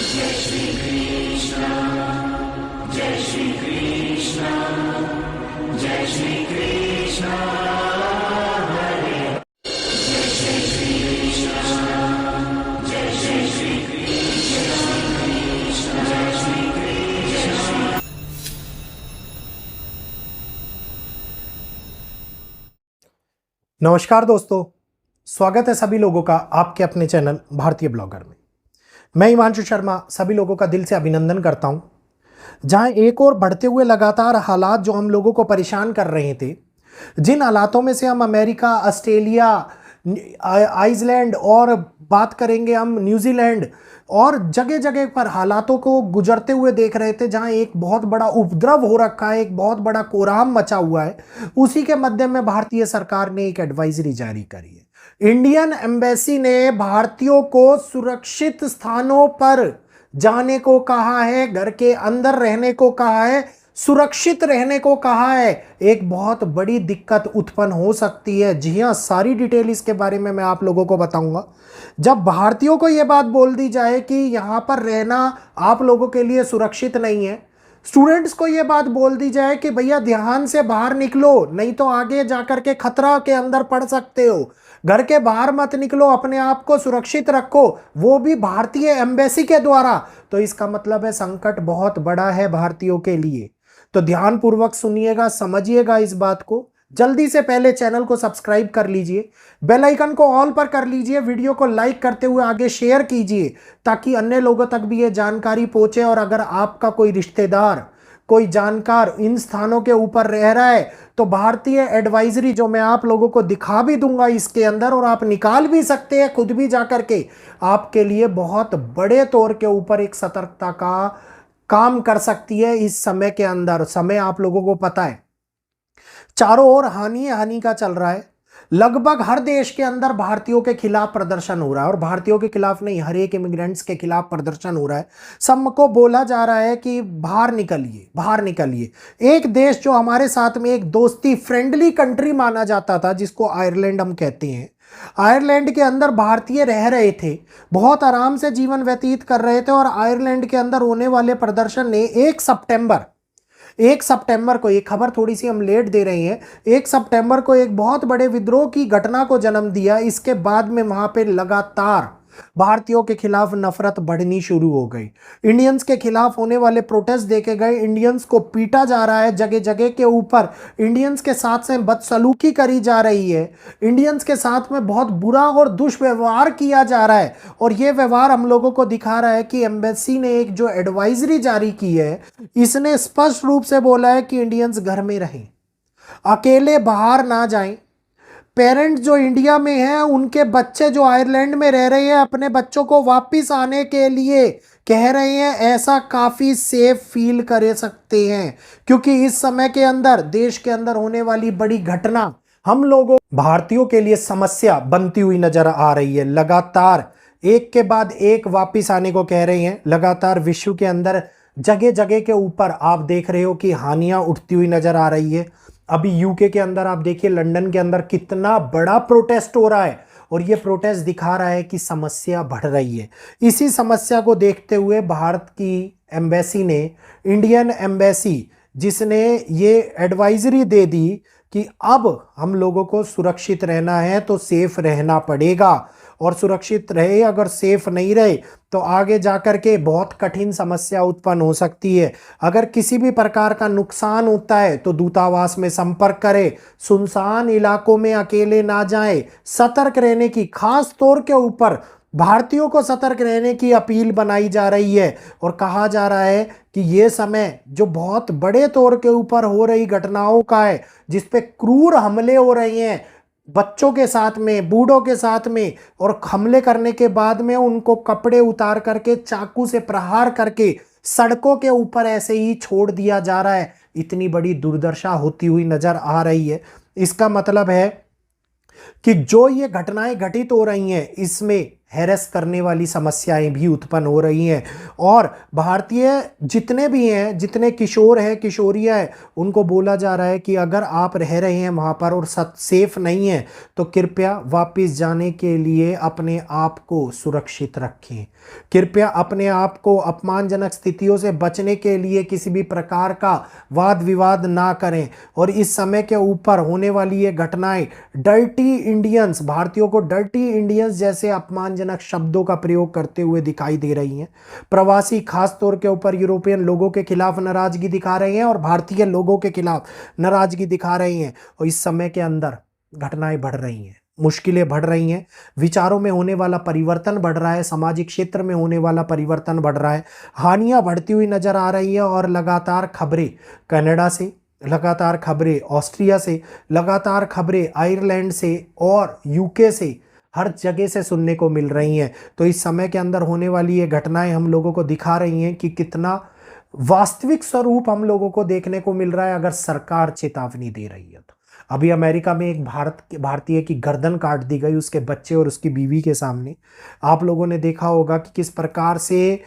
जय श्री कृष्ण, जय श्री कृष्ण, जय श्री कृष्ण, हरे जय श्री कृष्ण, जय श्री कृष्ण, जय श्री कृष्ण। नमस्कार दोस्तों, स्वागत है सभी लोगों का आपके अपने चैनल भारतीय ब्लॉगर में। मैं हिमांशु शर्मा सभी लोगों का दिल से अभिनंदन करता हूं। जहां एक और बढ़ते हुए लगातार हालात जो हम लोगों को परेशान कर रहे थे, जिन हालातों में से हम अमेरिका, ऑस्ट्रेलिया, आइसलैंड और बात करेंगे हम न्यूजीलैंड और जगह जगह पर हालातों को गुजरते हुए देख रहे थे, जहां एक बहुत बड़ा उपद्रव हो रखा है, एक बहुत बड़ा कोहराम मचा हुआ है, उसी के मध्य में भारतीय सरकार ने एक एडवाइजरी जारी करी है। इंडियन एम्बेसी ने भारतीयों को सुरक्षित स्थानों पर जाने को कहा है, घर के अंदर रहने को कहा है, सुरक्षित रहने को कहा है। एक बहुत बड़ी दिक्कत उत्पन्न हो सकती है। जी हां, सारी डिटेल इसके बारे में मैं आप लोगों को बताऊंगा। जब भारतीयों को यह बात बोल दी जाए कि यहां पर रहना आप लोगों के लिए सुरक्षित नहीं है, स्टूडेंट्स को यह बात बोल दी जाए कि भैया ध्यान से बाहर निकलो, नहीं तो आगे जाकर के खतरा के अंदर पड़ सकते हो, घर के बाहर मत निकलो, अपने आप को सुरक्षित रखो, वो भी भारतीय एम्बेसी के द्वारा, तो इसका मतलब है संकट बहुत बड़ा है भारतीयों के लिए। तो ध्यानपूर्वक सुनिएगा, समझिएगा इस बात को। जल्दी से पहले चैनल को सब्सक्राइब कर लीजिए, बेल आइकन को ऑल पर कर लीजिए, वीडियो को लाइक करते हुए आगे शेयर कीजिए ताकि अन्य लोगों तक भी ये जानकारी पहुंचे। और अगर आपका कोई रिश्तेदार, कोई जानकार इन स्थानों के ऊपर रह रहा है तो भारतीय एडवाइजरी जो मैं आप लोगों को दिखा भी दूंगा इसके अंदर, और आप निकाल भी सकते हैं खुद भी जाकर के, आपके लिए बहुत बड़े तौर के ऊपर एक सतर्कता का काम कर सकती है। इस समय के अंदर, समय आप लोगों को पता है चारों ओर हानि हानि का चल रहा है। लगभग हर देश के अंदर भारतीयों के खिलाफ प्रदर्शन हो रहा है, और भारतीयों के खिलाफ नहीं, हर एक इमिग्रेंट्स के खिलाफ प्रदर्शन हो रहा है। सबको बोला जा रहा है कि बाहर निकलिए, बाहर निकलिए। एक देश जो हमारे साथ में एक दोस्ती फ्रेंडली कंट्री माना जाता था, जिसको आयरलैंड हम कहते हैं, आयरलैंड के अंदर भारतीय रह रहे थे, बहुत आराम से जीवन व्यतीत कर रहे थे। और आयरलैंड के अंदर होने वाले प्रदर्शन ने 1 सितंबर को, ये खबर थोड़ी सी हम लेट दे रहे हैं, 1 सितंबर को एक बहुत बड़े विद्रोह की घटना को जन्म दिया। इसके बाद में वहां पे लगातार भारतीयों के खिलाफ नफरत बढ़नी शुरू हो गई। इंडियंस के खिलाफ होने वाले प्रोटेस्ट देखे गए, इंडियंस को पीटा जा रहा है जगह जगह के ऊपर, इंडियंस के साथ से बदसलूकी करी जा रही है, इंडियंस के साथ में बहुत बुरा और दुष्व्यवहार किया जा रहा है। और यह व्यवहार हम लोगों को दिखा रहा है कि एम्बेसी ने एक जो एडवाइजरी जारी की है, इसने स्पष्ट रूप से बोला है कि इंडियंस घर में रहें, अकेले बाहर ना जाएं। पेरेंट्स जो इंडिया में हैं, उनके बच्चे जो आयरलैंड में रह रहे हैं, अपने बच्चों को वापस आने के लिए कह रहे हैं, ऐसा काफ़ी सेफ फील कर सकते हैं। क्योंकि इस समय के अंदर देश के अंदर होने वाली बड़ी घटना हम लोगों भारतीयों के लिए समस्या बनती हुई नजर आ रही है। लगातार एक के बाद एक वापस आने को कह रहे हैं। लगातार विश्व के अंदर जगह जगह के ऊपर आप देख रहे हो कि हानियां उठती हुई नजर आ रही है। अभी यूके के अंदर आप देखिए, लंदन के अंदर कितना बड़ा प्रोटेस्ट हो रहा है, और ये प्रोटेस्ट दिखा रहा है कि समस्या बढ़ रही है। इसी समस्या को देखते हुए भारत की एम्बेसी ने, इंडियन एम्बेसी, जिसने ये एडवाइजरी दे दी कि अब हम लोगों को सुरक्षित रहना है तो सेफ रहना पड़ेगा, और सुरक्षित रहे, अगर सेफ नहीं रहे तो आगे जाकर के बहुत कठिन समस्या उत्पन्न हो सकती है। अगर किसी भी प्रकार का नुकसान होता है तो दूतावास में संपर्क करें, सुनसान इलाकों में अकेले ना जाएं, सतर्क रहने की, खास तौर के ऊपर भारतीयों को सतर्क रहने की अपील बनाई जा रही है। और कहा जा रहा है कि यह समय जो बहुत बड़े तौर के ऊपर हो रही घटनाओं का है, जिसपे क्रूर हमले हो रहे हैं बच्चों के साथ में, बूढ़ों के साथ में, और हमले करने के बाद में उनको कपड़े उतार करके चाकू से प्रहार करके सड़कों के ऊपर ऐसे ही छोड़ दिया जा रहा है। इतनी बड़ी दुर्दशा होती हुई नजर आ रही है। इसका मतलब है कि जो ये घटनाएं घटित हो रही हैं, इसमें हैरेस करने वाली समस्याएं भी उत्पन्न हो रही हैं। और भारतीय जितने भी हैं, जितने किशोर हैं, किशोरियां हैं, उनको बोला जा रहा है कि अगर आप रह रहे हैं वहाँ पर और सेफ नहीं है तो कृपया वापस जाने के लिए अपने आप को सुरक्षित रखें। कृपया अपने आप को अपमानजनक स्थितियों से बचने के लिए किसी भी प्रकार का वाद विवाद ना करें। और इस समय के ऊपर होने वाली ये घटनाएं डर्टी इंडियंस, भारतीयों को डर्टी इंडियंस जैसे अपमानजनक शब्दों का प्रयोग करते हुए दिखाई दे रही हैं। प्रवासी खास तौर के ऊपर यूरोपियन लोगों के खिलाफ नाराजगी दिखा रहे हैं और भारतीय लोगों के खिलाफ नाराजगी दिखा रहे हैं। और इस समय के अंदर घटनाएं बढ़ रही हैं, मुश्किलें बढ़ रही हैं, विचारों में होने वाला परिवर्तन बढ़ रहा है, सामाजिक क्षेत्र में होने वाला परिवर्तन बढ़ रहा है, हानियां बढ़ती हुई नजर आ रही है। और लगातार खबरें कनाडा से, लगातार खबरें ऑस्ट्रिया से, लगातार खबरें आयरलैंड से और यूके से, हर जगह से सुनने को मिल रही हैं। तो इस समय के अंदर होने वाली ये घटनाएं हम लोगों को दिखा रही हैं कि कितना वास्तविक स्वरूप हम लोगों को देखने को मिल रहा है अगर सरकार चेतावनी दे रही है तो। अभी अमेरिका में एक भारतीय की गर्दन काट दी गई, उसके बच्चे और उसकी बीवी के सामने। आप लोगों ने देखा होगा कि किस प्रकार से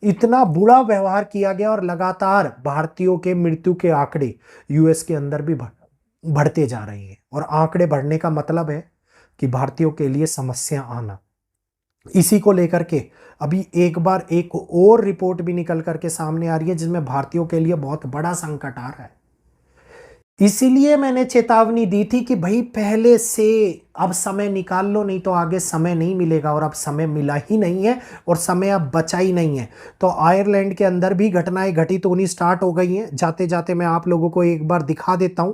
इतना बुरा व्यवहार किया गया और लगातार भारतीयों के मृत्यु के आंकड़े यूएस के अंदर भी बढ़ते जा रहे हैं। और आंकड़े बढ़ने का मतलब है कि भारतीयों के लिए समस्या आना। इसी को लेकर के अभी एक बार एक और रिपोर्ट भी निकल करके सामने आ रही है जिसमें भारतीयों के लिए बहुत बड़ा संकट आ रहा है। इसीलिए मैंने चेतावनी दी थी कि भाई पहले से अब समय निकाल लो, नहीं तो आगे समय नहीं मिलेगा। और अब समय मिला ही नहीं है और समय अब बचा ही नहीं है। तो आयरलैंड के अंदर भी घटनाएं घटित होनी स्टार्ट हो गई हैं। जाते जाते मैं आप लोगों को एक बार दिखा देता हूं।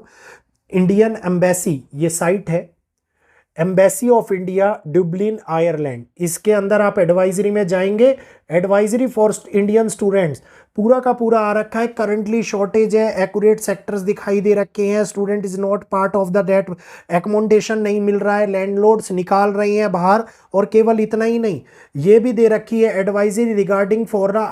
इंडियन एम्बेसी, ये साइट है embassy of India Dublin Ireland. इसके अंदर आप एडवाइजरी में जाएंगे, एडवाइजरी फॉर इंडियन स्टूडेंट्स पूरा का पूरा आ रखा है। करंटली शॉर्टेज है, एक्यूरेट सेक्टर्स दिखाई दे रखे हैं, student is not part of the date, accommodation नहीं मिल रहा है, लैंडलॉर्ड्स निकाल रहे हैं बाहर। और केवल इतना ही नहीं, ये भी दे रखी है advisory regarding for the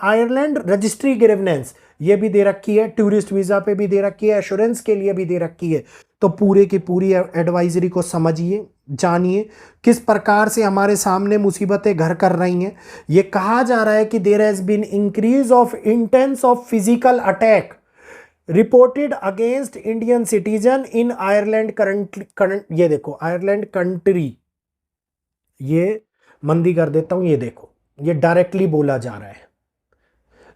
Ireland registry grievance, ये भी दे रखी है। टूरिस्ट वीजा पे भी दे रखी है, एश्योरेंस के लिए भी दे रखी है। तो पूरे की पूरी एडवाइजरी को समझिए, जानिए किस प्रकार से हमारे सामने मुसीबतें घर कर रही हैं। ये कहा जा रहा है कि there has been increase of intense of physical attack reported against Indian citizen in Ireland current. ये देखो आयरलैंड कंट्री, ये मंदी कर देता हूं, ये देखो ये डायरेक्टली बोला जा रहा है।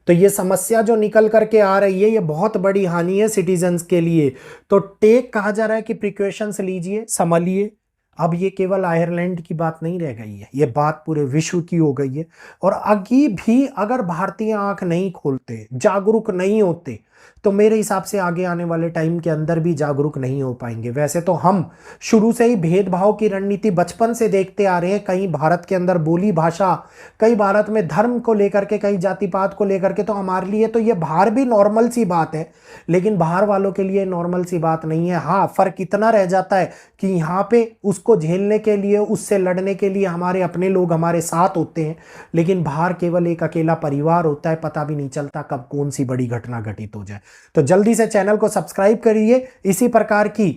तो ये समस्या जो निकल करके आ रही है ये बहुत बड़ी हानि है सिटीजन्स के लिए। तो कहा जा रहा है कि प्रिकॉशंस लीजिए, संभलिए। अब ये केवल आयरलैंड की बात नहीं रह गई है, ये बात पूरे विश्व की हो गई है। और अभी भी अगर भारतीय आंख नहीं खोलते, जागरूक नहीं होते, तो मेरे हिसाब से आगे आने वाले टाइम के अंदर भी जागरूक नहीं हो पाएंगे। वैसे तो हम शुरू से ही भेदभाव की रणनीति बचपन से देखते आ रहे हैं। कहीं भारत के अंदर बोली भाषा, कहीं भारत में धर्म को लेकर के, कहीं जाति पात को लेकर के, तो हमारे लिए तो ये बाहर भी नॉर्मल सी बात है, लेकिन बाहर वालों के लिए नॉर्मल सी बात नहीं है। हाँ, फर्क इतना रह जाता है कि यहाँ पे उसको झेलने के लिए, उससे लड़ने के लिए हमारे अपने लोग हमारे साथ होते हैं, लेकिन बाहर केवल एक अकेला परिवार होता है, पता भी नहीं चलता कब कौन सी बड़ी घटना घटित हो जाए। तो जल्दी से चैनल को सब्सक्राइब करिए इसी प्रकार की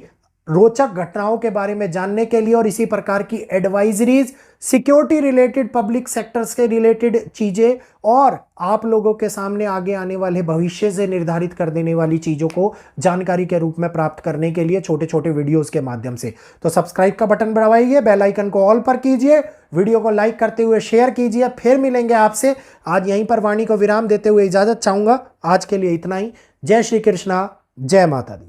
रोचक घटनाओं के बारे में जानने के लिए, और इसी प्रकार की advisories, security related, public sectors के रिलेटेड चीजें, और आप लोगों के सामने आगे आने वाले भविष्य से निर्धारित कर देने वाली चीजों को जानकारी के रूप में प्राप्त करने के लिए छोटे छोटे वीडियोस के माध्यम से। तो सब्सक्राइब का बटन दबाइए, बेल आइकन को ऑल पर कीजिए, वीडियो को लाइक करते हुए शेयर कीजिए। फिर मिलेंगे आपसे। आज यहीं पर वाणी को विराम देते हुए इजाजत चाहूंगा। आज के लिए इतना ही। जय श्री कृष्णा, जय माता दी।